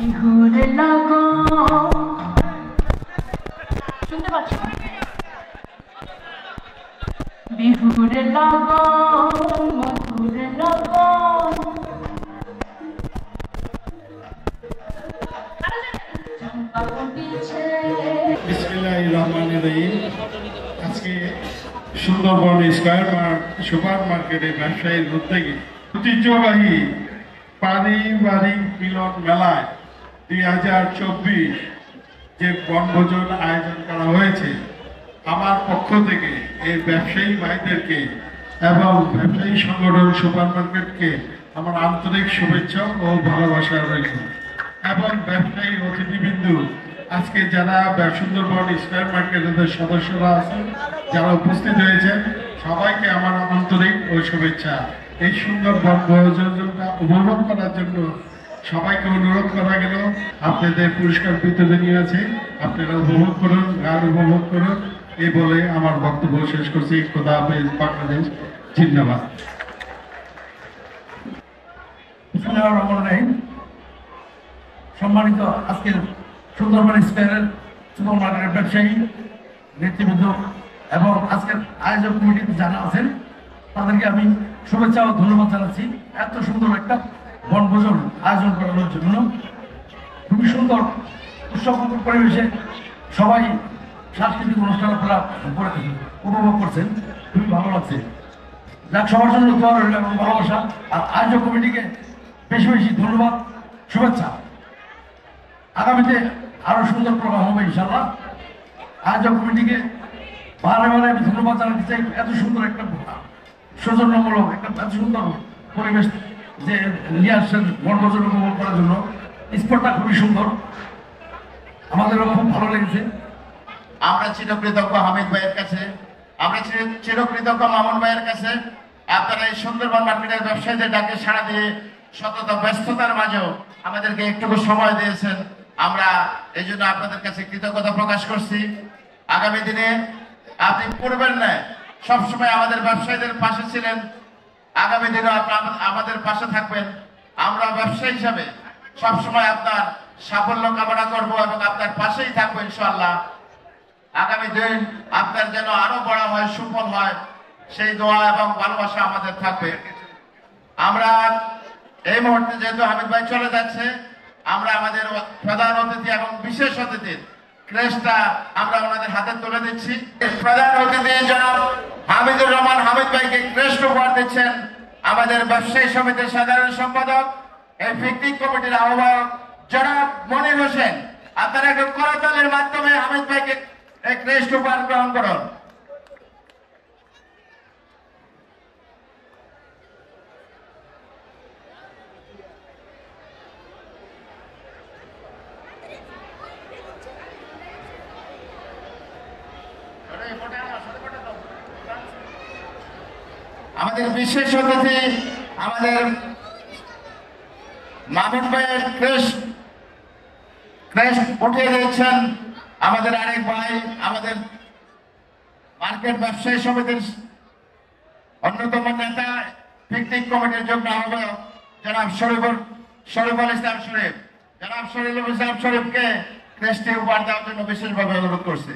বিহুর লগন শুনতে পাচ্ছ বিহুর লগন মধুর লগন বিসমিল্লাহির রহমানির রহিম। আজকে সুন্দরবন স্কয়ার সুপার মার্কেটে ব্যবসায়ীর উদ্যোগে ঐতিহ্যবাহী পারিবারিক মিলন মেলায় 2024 যে বনভোজন আয়োজন করা হয়েছে, আমার পক্ষ থেকে এই ব্যবসায়ী ভাইদেরকে এবং ব্যবসায়ী সংগঠন সুপার মার্কেটকে আমার আন্তরিক শুভেচ্ছা ও ভালোবাসা রইল। এবং ব্যবসায়ী অতিথিবৃন্দু, আজকে যারা সুন্দরবন স্কয়ার মার্কেটের সদস্যরা আছেন, যারা উপস্থিত হয়েছেন, সবাইকে আমার আন্তরিক ও শুভেচ্ছা। এই সুন্দর বনভোজনটা উপভোগ করার জন্য সবাইকে অনুরোধ করা গেল। আপনাদের পুরস্কার বিতরণী আছে, আপনারা উপভোগ করুন, গান উপভোগ করুন। এই বলে আমার বক্তব্য শেষ করছি। খোদা হাফেজ, বাংলাদেশ জিন্দাবাদ। সম্মানিত আজকের সুন্দরবন স্কয়ারের সুপার মার্কেটের ব্যবসায়ী নেতৃবৃন্দ এবং আজকের আয়োজক কমিটিতে যারা আছেন, তাদেরকে আমি শুভেচ্ছা ও ধন্যবাদ জানাচ্ছি এত সুন্দর একটা বনভোজন আয়োজন করানোর জন্য। খুবই সুন্দর উৎসবমুখর পরিবেশে সবাই সাংস্কৃতিক অনুষ্ঠান আপনারা উপভোগ করছেন, খুবই ভালো লাগছে। যাক, সবার জন্য দোয়া রইল এবং ভালোবাসা। আর আয়োজক কমিটিকে বেশি বেশি ধন্যবাদ, শুভেচ্ছা। আগামীতে আরো সুন্দর প্রোগ্রাম হবে ইনশাল্লাহ। আয়োজক কমিটিকে বারে বারে আমি ধন্যবাদ জানাতে চাই, এত সুন্দর একটা সৌজন্যমূলক একটা এত সুন্দর পরিবেশ যে নিয়ে আসছেন বনভোজন উপভোগ করার জন্য। স্পটটা খুবই সুন্দর, আমাদেরও খুব ভালো লেগেছে। আমরা চিরকৃতজ্ঞ হামিদ ভাইয়ের কাছে, আমরা চিরকৃতজ্ঞ মামুন ভাইয়ের কাছে। আপনারা এই সুন্দরবন মার্কেটের ব্যবসায়ীদের ডাকে সাড়া দিয়ে শতত ব্যস্ততার মাঝেও আমাদেরকে একটুকু সময় দিয়েছেন। আমরা এই জন্য আপনাদের কাছে কৃতজ্ঞতা প্রকাশ করছি। আগামী দিনে আপনি পূর্বের ন্যায় সবসময় আমাদের ব্যবসায়ীদের পাশে ছিলেন, আগামী দিনেও আমাদের পাশে থাকবেন। আমরা ব্যবসায়ী হিসাবে সবসময় আপনার সাফল্য কামনা করবো এবং আপনার পাশেই থাকবো ইনশাআল্লাহ। আগামী দিন আপনার যেন আরো বড় হয়, সুফল হয়, সেই দোয়া এবং ভালোবাসা আমাদের থাকবে। আমরা এই মুহূর্তে যেহেতু হামিদ ভাই চলে যাচ্ছে, আমরা আমাদের প্রধান অতিথি এবং বিশেষ অতিথির ক্রেস্টটা আমরা ওনাদের হাতে তুলে দিচ্ছি। প্রধান অতিথি জনাব হামিদুর রহমান হামিদ ভাইকে ক্রেস্ট উপহার দিচ্ছেন আমাদের ব্যবসায়ী সমিতির সাধারণ সম্পাদক, এই পিকনিক কমিটির আহ্বায়ক জনাব মনির হোসেন। আপনারা একটু করতালির মাধ্যমে হামিদ ভাইকে এই ক্রেস্ট উপহার গ্রহণ করুন। আমাদের বিশেষ অতিথি আমাদের মামুন ভাইয়ের ক্রেস্ট উঠিয়ে দিয়েছেন আমাদের আরেক ভাই, আমাদের মার্কেট ব্যবসায়ী সমিতির অন্যতম নেতা, পিকনিক কমিটির যুগ্ম আহ্বায়ক জনাব শরীফুল ইসলাম শরীফ। জনাব শরীফুল ইসলাম শরীফকে ক্রেস্টটি উপহার দেওয়ার জন্য বিশেষভাবে অনুরোধ করছে।